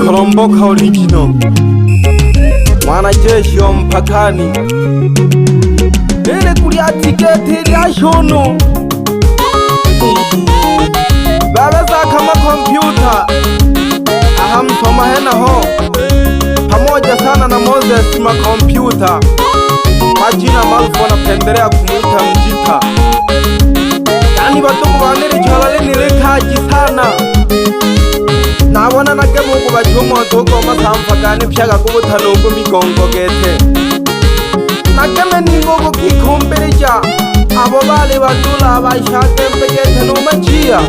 Kolomboka original, mwanajeshi wa mpakani, ile kulia tiketi ya shono babeza kama kompyuta ahamsoma hena ho pamoja sana na Moses makompyuta, majina maarufu wanapendelea kumuita Mjita. Yani batuku baniri cholale nirekaji sana nabona nage mugu bajumo tuko masamfagane pyaga kubutanugo migongo gete nageme ningogo kikombereja abo bale badula bashake mbegete no majia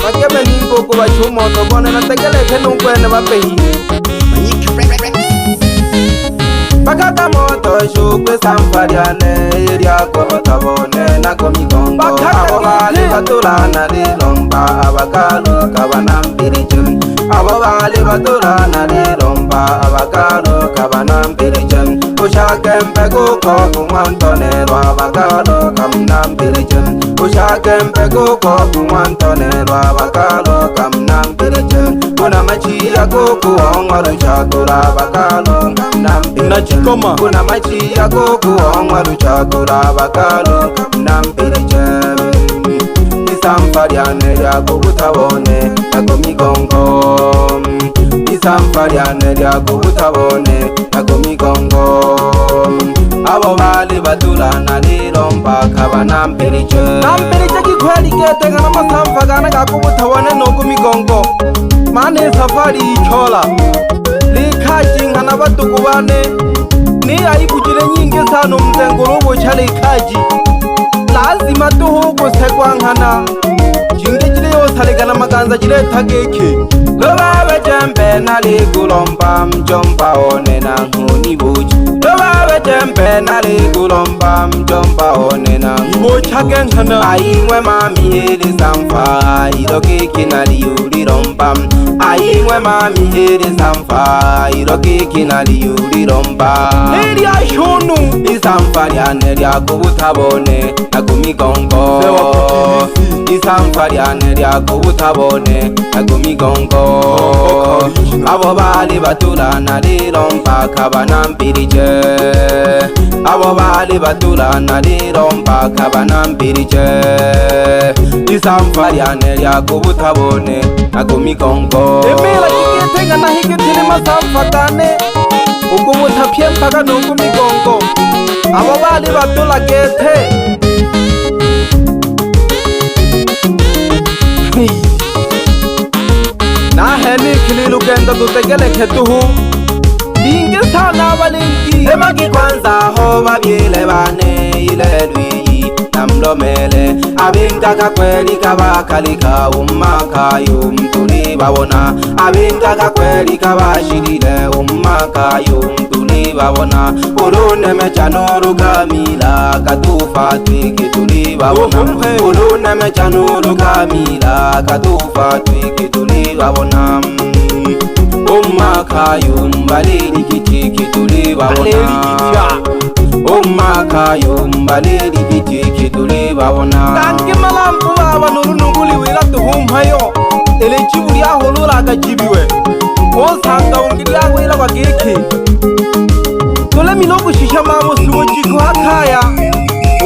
nageme ningogo bajumo tubone nategeleke nungwene babehi Bakaka moto shukwe samfariane Iriako tabone nako migongo Abo bali batula na lilomba Abakalu kabanambirijem Abo bali batula na lilomba Abakalu kabanambirijem Ushake mpekuko kumwantonero Abakalu kamnambirijem Ushake mpekuko kumwantonero Abakalu kamnambirijem Kuna machia kuku ongwaru chakura Abakalu kamnambirijem Kuna machi ya kuku ongwaru chakura Abakalu kamnambirijem Isamfariane ya kubutabone Nako migongo Isamfariane ya kubutabone Nako migongo Abo bali batula na lilomba kabanambirijem Nambirije kikweli gete gana masamfagana kakubutabone noko migongo Mane safari ichola Likaji ngana batuku bane Ni aibujile nyingi sana mzenguru buchale ikaji Lazima tuhugu sekwa ngana Jingi jile yosaligana maganza jile tageke Lobawe jembe na ligulomba mjomba one na nguni buji Lobawe jembe na ligulomba mjomba one na nguni ngana Aingwe mami hili samfa Ilokiki na liuli romba Aingwe mami hili samfa Ilokiki na liuli romba Hili ashonu Isamfa liane lia kubutabone Na kumigongo Isamfa liane lia kubutabone Na kumigongo Abo bali batula na lilomba kabanambirije Abo bali batula na lilomba kabanambirije Isamfariane lya kubutabone na kumigongo Emela kiketenga na hikitile masamfagane Ukubutapye mpaka nuku migongo Abo bali batula gete Naheni kililu genda tutegeleke tuhu Bingi sana walingi Emagi kwanza ho babiele bane ile luyi Namlomele Abingaka kweli kabakalika umaka yumtuli babona Abingaka kweli kabashirile umaka yumtuli babona Ulune mechanuru kamila katufa twiki tuli babona Ulune mechanuru kamila katufa twiki tuli babona Umaka yumbalili kichiki tuli babona Umaka yumbalili kichiki tuli babona Kanki malampu baba nurunuguli wila tuhumpayo Ele chiburi ahulula akajibiwe Osanga ungili ahwila bagiki Tole minogu shisha mamu suwajiko hakaya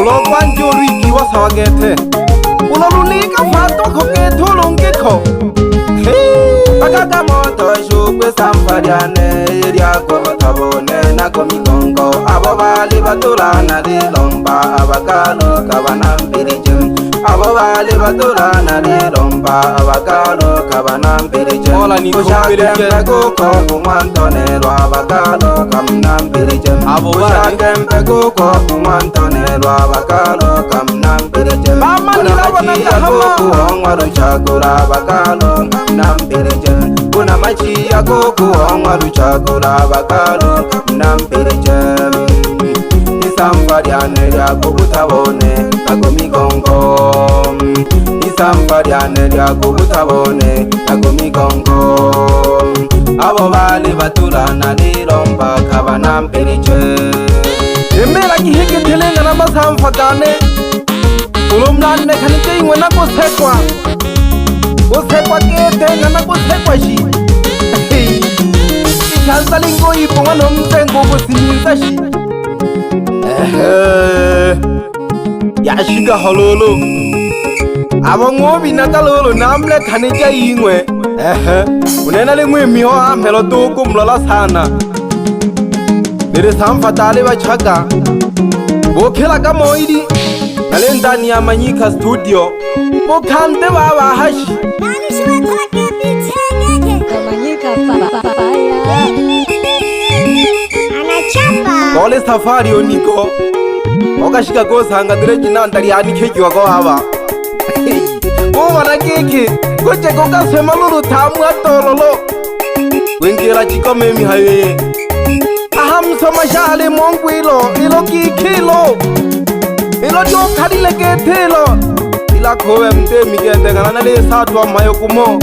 Ulogwa njuru ikiwa sawagete Ulolunika fato koke tulungiko Bakaka moto shukwe samfariane Iriako tabone nako migongo Abo bali batula na lilomba Abakalu kabanambirijem Abo bali batula na lilomba Abakalu kabanambirijem Ushakempe kuko kumwantonero Abakalu kamnambirijem Ushakempe kuko kumwantonero Abakalu kamnambirijem Kuna machia kuku ongwaru chakura Abakalu kamnambirijem Kuna machia kuku ongwaru chakura Abakalu kamnambirijem Isamfariane lya kubutabone Nako migongo Isamfariane lya kubutabone Nako migongo Abo bali batula na lilomba kabanambirije Emela giheke telenga na masamfagane Ulumlane kanite ingwe nako sekwa kusekwa kete ngana kusekwa shi ikhansa lingoyipo nganomsengo kusininsa shi yashika hololo abongobi nakalolo namle khaneja ingwe unena lengwe miho amhelo toko mlola sana nere samfatale bachaka bokhela ka moidi nale ndani ya Manyika studio bokhante baba hashi Manyika papaya anachapa ole safari oniko okashika gosanga direji nandari anikhejiwa ko haba bona keke koje kokasema lulu tamu atololo wengira chikomemi haye ahamsoma shale mongwilo ilo kikilo ilo jo khadile kethelo ila khowe mtemi kete ngana le satwa mayo kumo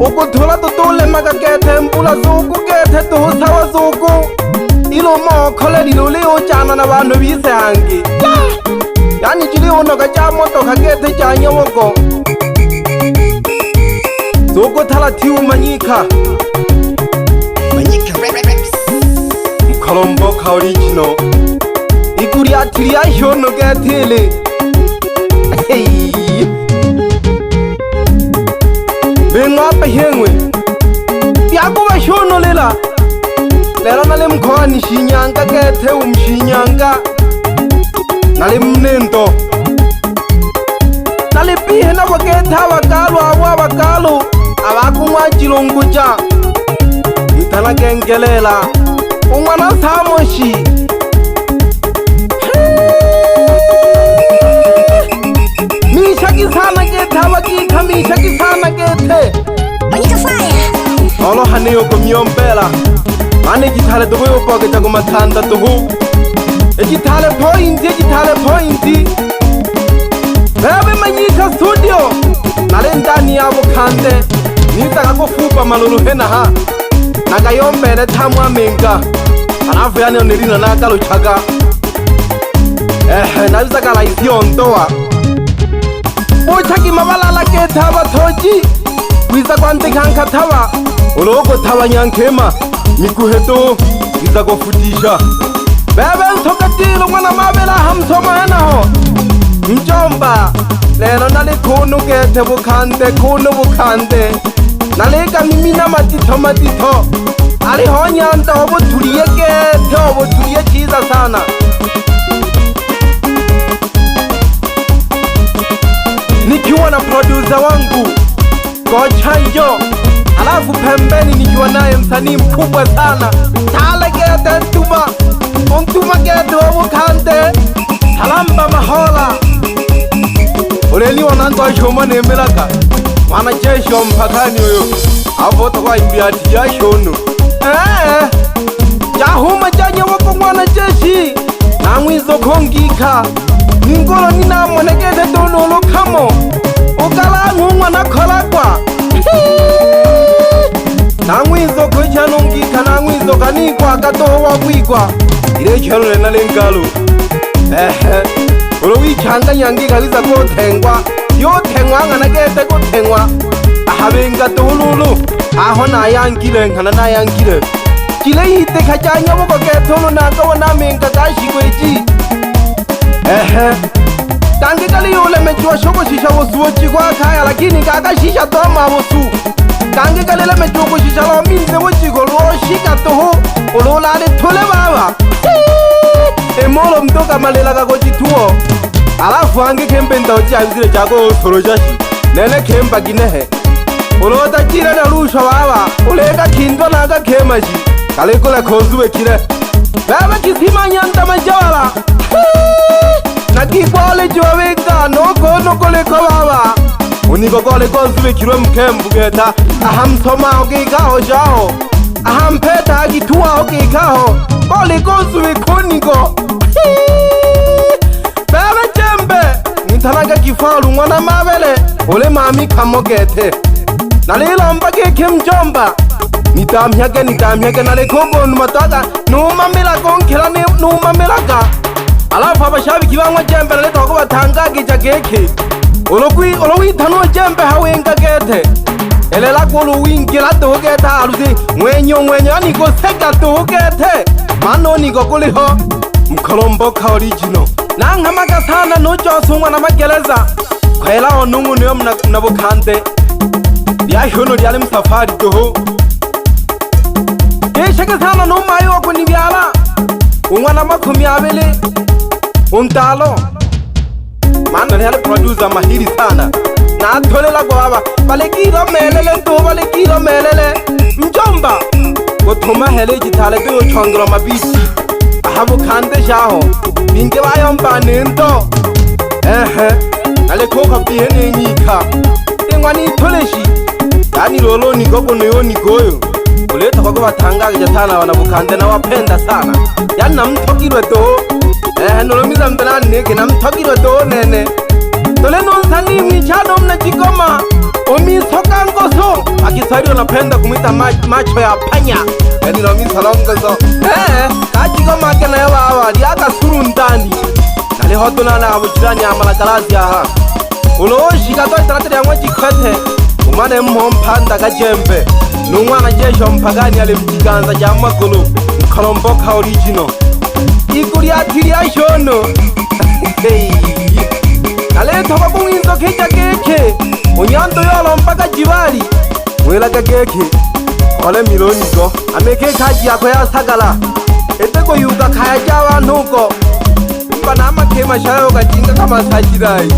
ukuthola totole makakethe mpula zuku kethe tosawa zuku ilo mo khole dilo le o jana na bantu bise hangi yani jili ono ka ja moto khakethe janya woko zuku thala thiu Manyika Rex Colombo original ikuri atiri ashono kethele bengapa hengwe yakuba shono lela nale mkhwani Shinyanga kethe umshinyanga nale mnento nale pihe na baketha abakalo abakumwa jilonguja itana kengelela umwana samoshi mishaki sana kethe abakikha mishaki sana kethe Manyika fire olo haneyo komyombela mane githale to boyo poke ta kumathanda to hu egithale point bebe Manyika studio nale ndani yabo khante nitaka kufupa malulu hena ha nakayombele thamu amenga alafu yani onelina nakalo chaka nabisakala isiontoa bochaki mabalala kethe abathoji kwiza kwante khanka thaba oloko thaba nyankhema mikuheto kwiza kofutisha bebe ntokatilo mwana mabela hamsoma henaho mjomba lelo nale khunu kethe bukhante naleka mimina matitho ali honyanta obotuliye kethe obotuliye chiza sana nikiwa na producer wangu Gochanjo alafu pembeni nikiwa naye msanii mkubwa sana Tale kete Ntuma kete obukhante Salamba Mahola uleli wanantu ashoma nemelaka mwana jesho mpakani uyo avoto kwa imbiati ya shono jahuma janye wako mwana jeshi na mwizo kongika ngolo nina mwanekete donolo kamo ukala ngumwana kolakwa na mwizo kochanongika na mwizo kanikwa katowa kwikwa ile chelo lena lengalo ulo wichanga nyangi kaliza kotengwa yotengwa ngana kete kotengwa ahabenga tolulu aho nayangile ngana nayangile kile yite khajanya boko ketolo nakabona menga kashikweji tangi kali yole mechwa shoko shisha wosuochi kwa kaya lakini kaka shisha toma wosu tangi kali le mechwa shisha lo minze wochiko lo shika toho olola le tole baba emolo mtoka malela kakojituo alafu ange kembe ndaoji abizire chako sorojashi nene kemba ginehe ulota chile na lusha baba ulega kindo naga kemashi kalikule kozuwe kile baba kisima nyanda majawala nakibole jwaweka noko leko baba uniko kole kozuwe kilwe mkembu geta ahamsoma okikaho shao ahampeta agituwa okikaho kole kozuwe koniko baba jembe nitanaga kifalu mwana mabele ule mami kamogete nalilomba keke mjomba nitamhyage nalekobonu mataga numamela konkela numamelaga alafu abashabiki banywa jembe naletoka batangage jageke olokwi thano jembe hawenga gete elela kolo wingila togeta aluzi mwenyo ani go sega togete mano ni go kuliho Mkolomboka original nanga makasana no josungwa na magereza kwela onungu niyo mna bukande ya hono lyali msafari toho keshake sana no mayo ko nibyala umwana makumi abele untalo mano lyali producer mahiri sana na tholela go baba balekiro melele mjomba gothuma hele jithale be o chongro mabisi ahabo khande jaho binge bayomba nento ale khoka piene nyika engwani tholeshi yani lolo ni gogo no ni goyo kuleta kwa bathanga jathana wana bukhande na wapenda sana yani namthokirwe to nolomiza mtana neke namthokirwe to nene tole no sani michado mna chikoma omisoka ngoso akisari unapenda kumita macho ya panya yani nomiza longoso kachikoma kena ya baba liaka suru ndani nale hotuna na abujirani amala kalasi aha uloshi kato itarate ya mwaji kwete umane mhompanda kajembe nungwana jesho mpagani ale mchiganza jamma kulu Mkolomboka original ikuri atiri ya shono nale toba kungizo keja keke unyando yolo mpaka jibali mwela keke ole miloni go ameke kaji yako ya sagala eteko yuga kaya jawa nuko mbanama kema shayo kajinga kama sajirai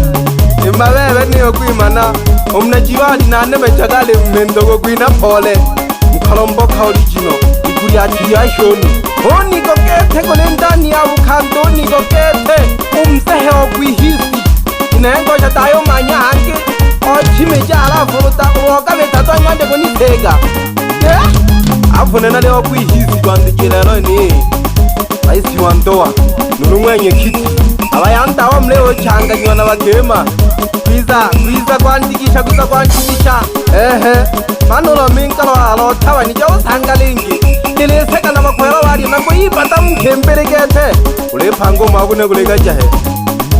imabebe niyo kuimana omna jibali na neme chagale mmendogo kuina pole Mkolomboka original ikuri atiri ya shono honi go kete kone ndani ya ukando ni go kete umsehe okuihisi inengo jatayo manyange ochimejala afuruta uoka metato ngande konitega afunena leo kuihisi twandikirero ni aisi wandoa nulumwenye kiti abayanta wa mleo changanywa na bagema kwiza kwandikisha manolo minkalo alo tawa ni jawo sangalingi kileseka na makwela wali nako ipata mkemberegete ule pango mabune kulega jahe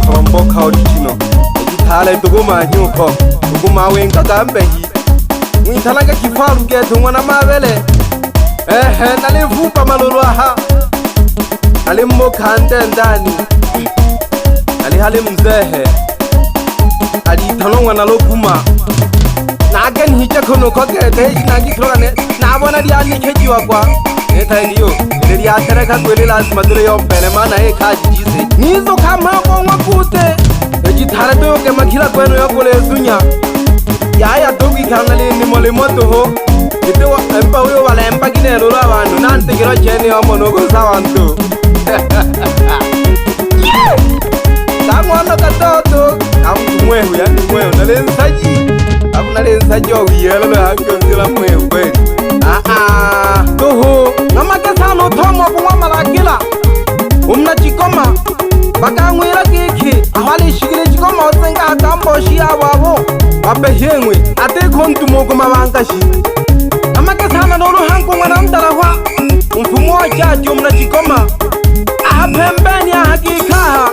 Mkolomboka original ejithale tuguma nyuko tuguma wenga gambehi mwitanaga kifaru getu mwana mabele nalivupa malulu aha nalimukande ndani nalihali mzehe alitanongwa nalokuma nagen hije kono kogete nagi klogane nabona liani kejiwa kwa neta ndiyo ili atereka kweli lazima dole yompene mana kaji jise nizo kama ngwa kute ejithale toke makila kweno yokole sunya yaya dogi kanale ni mole moto ho itewa empa uyo wala empa kinelo la bantu nante kiro chene yo monogo sawantu Tangwana katoto kamwehu yani mwehu nalensaji nalensaji oyelo lo hakyo mwehu kweli toho namakesano thomo kwa malakila umna chikoma bakangwira kiki ahali shigire chikoma osenga akamboshi ababo abehengwe ate kontu mogo mabangashi namakesana nolo hanko mwana mdarahwa mfumo wa jaji umna chikoma ahapembeni ahakikaha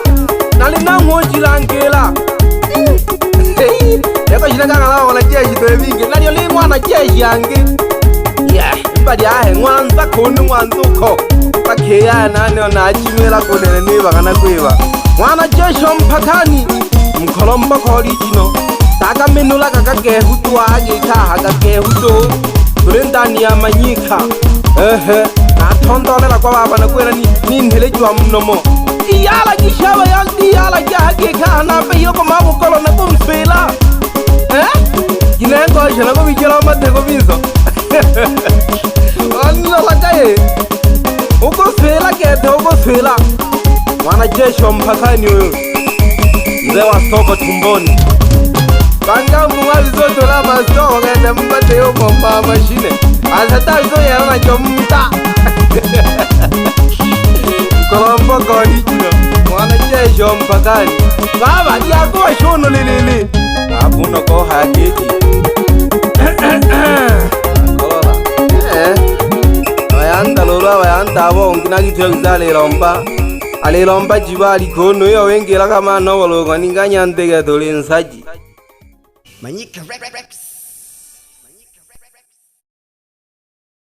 nalina ngoji langela yako shina kangala wala jeshi to ebinge nalyo li mwana jeshi yange mbadi ahe ngwanza kono ngwanzuko bakeya nane ona achimela konene niba kana kwiba mwana jeshi mpakani Mkolomboka original taka menula kakagehu tuage kaha kagehu to turendani ya manyika natondolela kwa baba nakwera ni ntelejwa mnomo iyala gishaba yanti iyala jahage kaha nape yoko mabukolo nakumswela ginengo jana ko bijela mateko bizo anna lakaye uko swela kete uko swela mwana jeshi mpakani wewe mzee wa soko tumboni banga mwazi zoto la masoko kete mbate yo mamba mashine asata izo ya na chomta Mkolomboka original mwana jeshi mpakani baba ya kwa shono lelele abuno ko hakiki kolola bayanda lolo bayanda bongi nagitwe kuzale lomba ale lomba jibali kono yo wengela kama no bolo nganya ndege dole nsaji Manyika Rex.